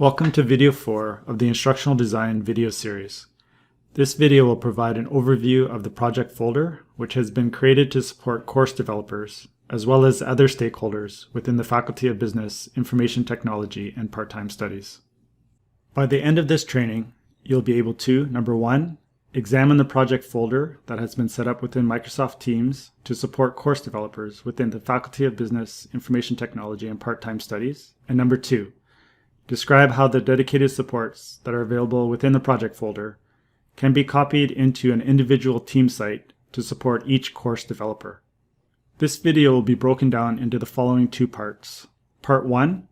Welcome to video 4 of the Instructional Design video series. This video will provide an overview of the project folder, which has been created to support course developers, as well as other stakeholders within the Faculty of Business, Information Technology, and Part-Time Studies. By the end of this training, you'll be able to, number 1, examine the project folder that has been set up within Microsoft Teams to support course developers within the Faculty of Business, Information Technology, and Part-Time Studies. And number 2, describe how the dedicated supports that are available within the project folder can be copied into an individual team site to support each course developer. This video will be broken down into the following 2 parts. Part 1,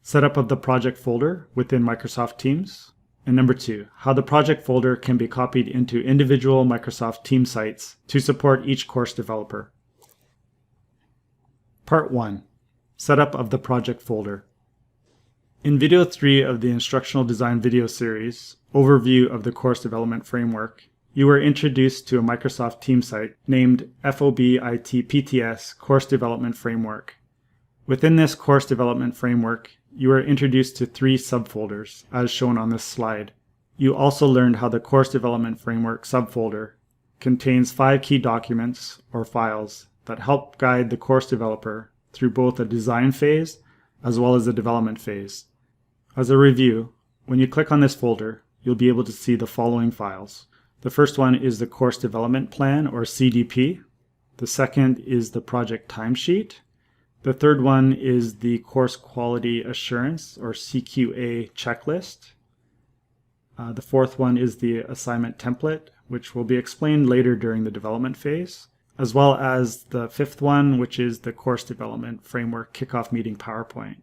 setup of the project folder within Microsoft Teams. And number 2, how the project folder can be copied into individual Microsoft Team sites to support each course developer. Part 1, setup of the project folder. In video 3 of the Instructional Design video series, Overview of the Course Development Framework, you were introduced to a Microsoft Teams site named FOBIT-PTS Course Development Framework. Within this Course Development Framework, you were introduced to 3 subfolders, as shown on this slide. You also learned how the Course Development Framework subfolder contains 5 key documents or files that help guide the course developer through both a design phase as well as a development phase. As a review, when you click on this folder, you'll be able to see the following files. The first one is the Course Development Plan, or CDP. The second is the Project Timesheet. The third one is the Course Quality Assurance, or CQA checklist. The fourth one is the Assignment Template, which will be explained later during the development phase, as well as the 5th one, which is the Course Development Framework Kickoff Meeting PowerPoint.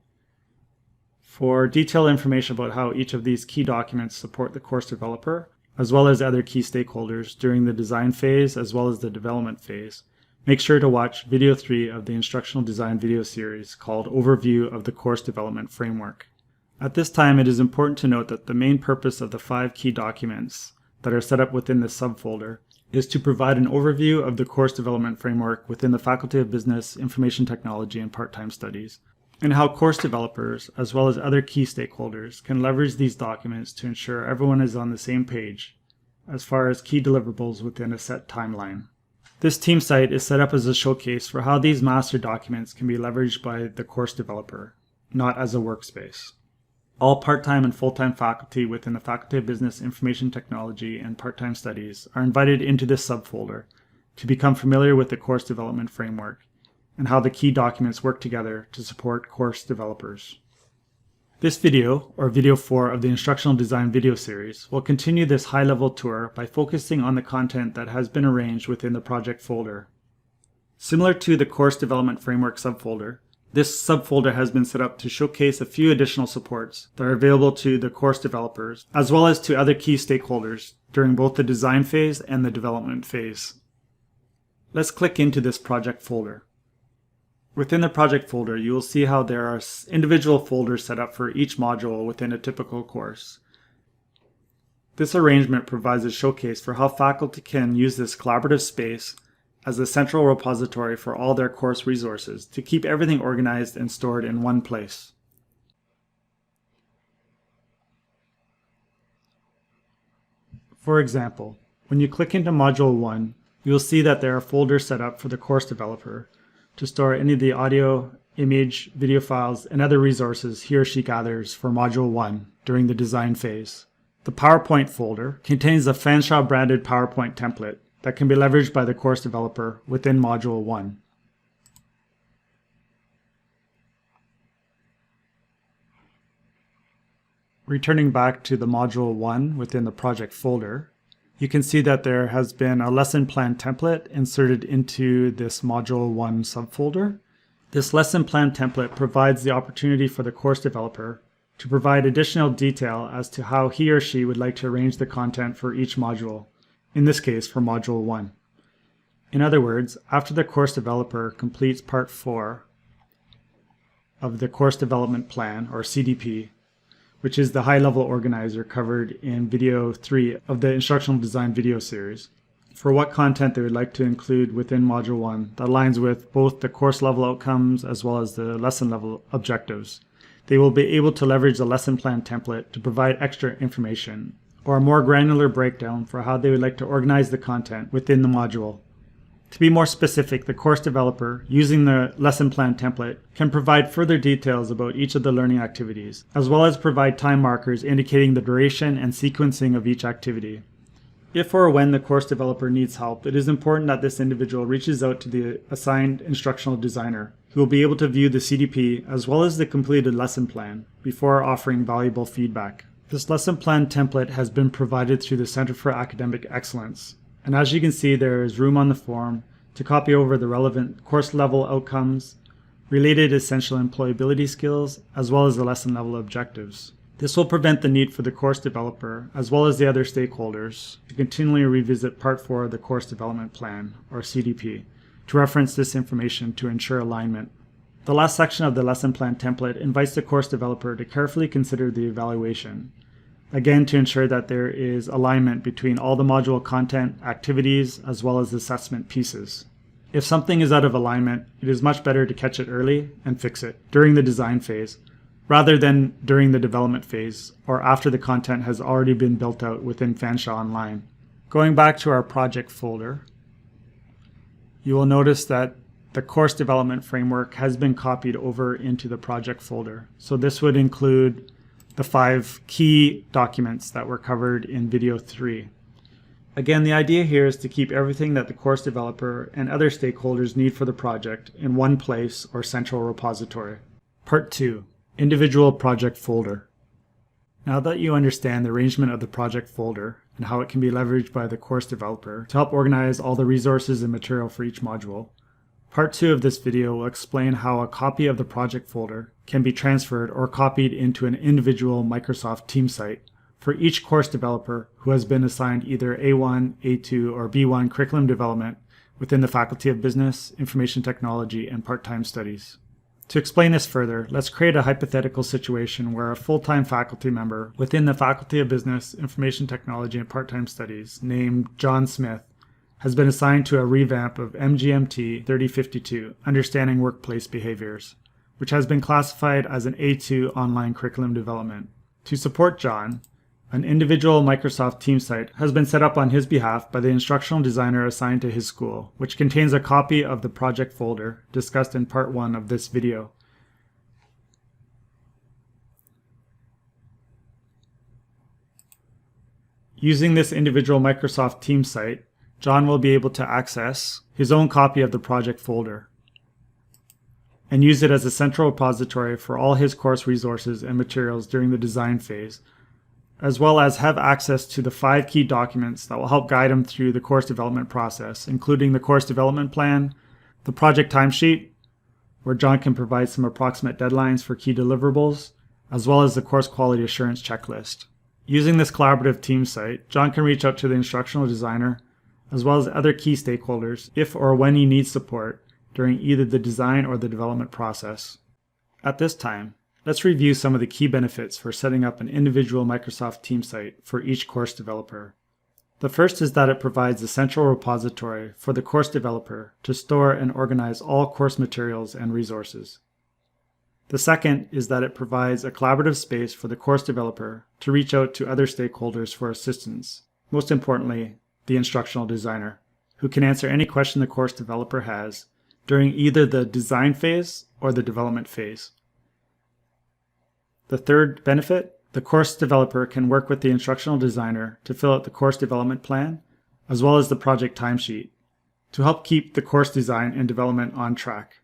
For detailed information about how each of these key documents support the course developer, as well as other key stakeholders during the design phase as well as the development phase, make sure to watch video 3 of the Instructional Design video series called Overview of the Course Development Framework. At this time, it is important to note that the main purpose of the 5 key documents that are set up within this subfolder is to provide an overview of the course development framework within the Faculty of Business, Information Technology, and Part-Time Studies, and how course developers, as well as other key stakeholders, can leverage these documents to ensure everyone is on the same page as far as key deliverables within a set timeline. This team site is set up as a showcase for how these master documents can be leveraged by the course developer, not as a workspace. All part-time and full-time faculty within the Faculty of Business, Information Technology, and Part-Time Studies are invited into this subfolder to become familiar with the course development framework and how the key documents work together to support course developers. This video, or video 4 of the Instructional Design video series, will continue this high-level tour by focusing on the content that has been arranged within the project folder. Similar to the Course Development Framework subfolder, this subfolder has been set up to showcase a few additional supports that are available to the course developers, as well as to other key stakeholders during both the design phase and the development phase. Let's click into this project folder. Within the project folder, you will see how there are individual folders set up for each module within a typical course. This arrangement provides a showcase for how faculty can use this collaborative space as a central repository for all their course resources to keep everything organized and stored in one place. For example, when you click into Module 1, you will see that there are folders set up for the course developer to store any of the audio, image, video files, and other resources he or she gathers for Module 1 during the design phase. The PowerPoint folder contains a Fanshawe branded PowerPoint template that can be leveraged by the course developer within Module 1. Returning back to the Module 1 within the project folder, you can see that there has been a lesson plan template inserted into this Module 1 subfolder. This lesson plan template provides the opportunity for the course developer to provide additional detail as to how he or she would like to arrange the content for each module, in this case for Module 1. In other words, after the course developer completes Part 4 of the Course Development Plan, or CDP, which is the high-level organizer covered in video 3 of the Instructional Design video series, for what content they would like to include within Module 1 that aligns with both the course level outcomes as well as the lesson level objectives. they will be able to leverage the lesson plan template to provide extra information or a more granular breakdown for how they would like to organize the content within the module. To be more specific, the course developer, using the lesson plan template, can provide further details about each of the learning activities, as well as provide time markers indicating the duration and sequencing of each activity. If or when the course developer needs help, it is important that this individual reaches out to the assigned instructional designer, who will be able to view the CDP as well as the completed lesson plan before offering valuable feedback. This lesson plan template has been provided through the Center for Academic Excellence, and as you can see, there is room on the form to copy over the relevant course level outcomes, related essential employability skills, as well as the lesson level objectives. This will prevent the need for the course developer, as well as the other stakeholders, to continually revisit Part 4 of the Course Development Plan, or CDP, to reference this information to ensure alignment. The last section of the lesson plan template invites the course developer to carefully consider the evaluation, again to ensure that there is alignment between all the module content, activities, as well as assessment pieces. If something is out of alignment, it is much better to catch it early and fix it during the design phase, rather than during the development phase or after the content has already been built out within Fanshawe Online. Going back to our project folder, you will notice that the course development framework has been copied over into the project folder. So this would include the 5 key documents that were covered in video 3. Again, the idea here is to keep everything that the course developer and other stakeholders need for the project in one place or central repository. Part 2. Individual project folder. Now that you understand the arrangement of the project folder and how it can be leveraged by the course developer to help organize all the resources and material for each module, Part 2 of this video will explain how a copy of the project folder can be transferred or copied into an individual Microsoft Teams site for each course developer who has been assigned either A1, A2, or B1 curriculum development within the Faculty of Business, Information Technology, and Part-Time Studies. To explain this further, let's create a hypothetical situation where a full-time faculty member within the Faculty of Business, Information Technology, and Part-Time Studies, named John Smith, has been assigned to a revamp of MGMT 3052, Understanding Workplace Behaviors, which has been classified as an A2 online curriculum development. To support John, an individual Microsoft Teams site has been set up on his behalf by the instructional designer assigned to his school, which contains a copy of the project folder discussed in Part 1 of this video. Using this individual Microsoft Teams site, John will be able to access his own copy of the project folder and use it as a central repository for all his course resources and materials during the design phase, as well as have access to the 5 key documents that will help guide him through the course development process, including the course development plan, the project timesheet, where John can provide some approximate deadlines for key deliverables, as well as the course quality assurance checklist. Using this collaborative team site, John can reach out to the instructional designer, as well as other key stakeholders if or when he needs support during either the design or the development process. At this time, let's review some of the key benefits for setting up an individual Microsoft Teams site for each course developer. The first is that it provides a central repository for the course developer to store and organize all course materials and resources. The second is that it provides a collaborative space for the course developer to reach out to other stakeholders for assistance, most importantly, the instructional designer, who can answer any question the course developer has during either the design phase or the development phase. The third benefit, the course developer can work with the instructional designer to fill out the course development plan, as well as the project timesheet, to help keep the course design and development on track.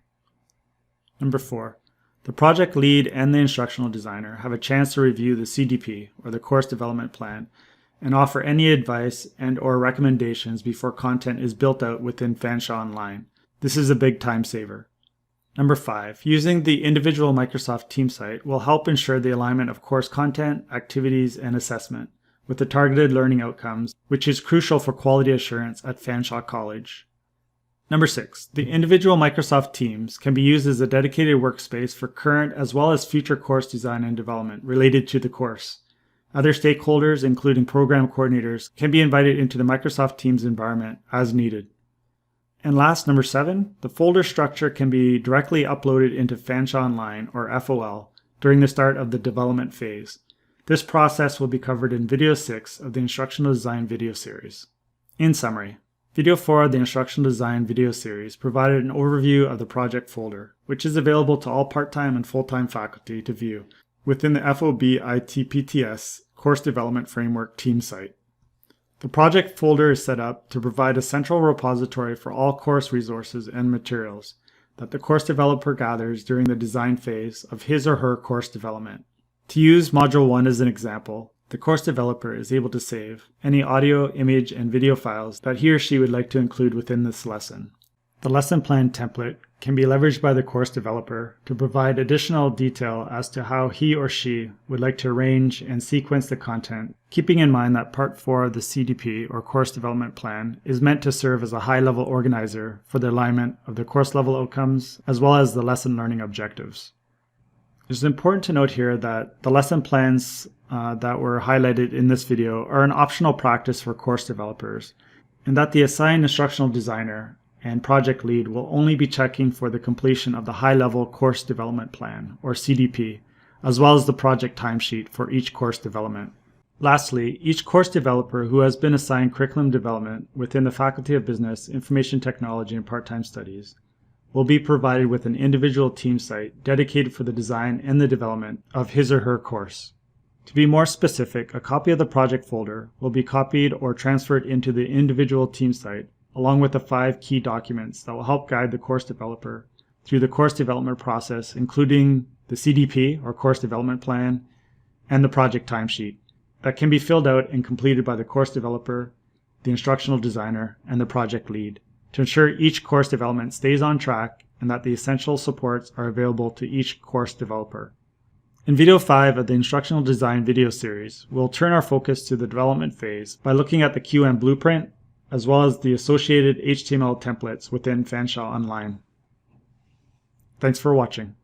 Number 4, the project lead and the instructional designer have a chance to review the CDP, or the course development plan, and offer any advice and or recommendations before content is built out within Fanshawe Online. This is a big time saver. Number 5, using the individual Microsoft Teams site will help ensure the alignment of course content, activities, and assessment with the targeted learning outcomes, which is crucial for quality assurance at Fanshawe College. Number 6, the individual Microsoft Teams can be used as a dedicated workspace for current as well as future course design and development related to the course. Other stakeholders, including program coordinators, can be invited into the Microsoft Teams environment as needed. And last, number 7, the folder structure can be directly uploaded into Fanshawe Online, or FOL, during the start of the development phase. This process will be covered in Video 6 of the Instructional Design video series. In summary, Video 4 of the Instructional Design video series provided an overview of the project folder, which is available to all part-time and full-time faculty to view within the FOB ITPTS Course Development Framework team site. The project folder is set up to provide a central repository for all course resources and materials that the course developer gathers during the design phase of his or her course development. To use Module 1 as an example, the course developer is able to save any audio, image, and video files that he or she would like to include within this lesson. The lesson plan template can be leveraged by the course developer to provide additional detail as to how he or she would like to arrange and sequence the content, keeping in mind that Part 4 of the CDP or Course Development Plan is meant to serve as a high-level organizer for the alignment of the course level outcomes as well as the lesson learning objectives. It's important to note here that the lesson plans that were highlighted in this video are an optional practice for course developers, and that the assigned instructional designer and project lead will only be checking for the completion of the high-level course development plan, or CDP, as well as the project timesheet for each course development. Lastly, each course developer who has been assigned curriculum development within the Faculty of Business, Information Technology, and Part-Time Studies will be provided with an individual team site dedicated for the design and the development of his or her course. To be more specific, a copy of the project folder will be copied or transferred into the individual team site, along with the 5 key documents that will help guide the course developer through the course development process, including the CDP, or Course Development Plan, and the project timesheet that can be filled out and completed by the course developer, the instructional designer, and the project lead to ensure each course development stays on track and that the essential supports are available to each course developer. In Video 5 of the Instructional Design video series, we'll turn our focus to the development phase by looking at the QM blueprint, as well as the associated HTML templates within Fanshawe Online. Thanks for watching.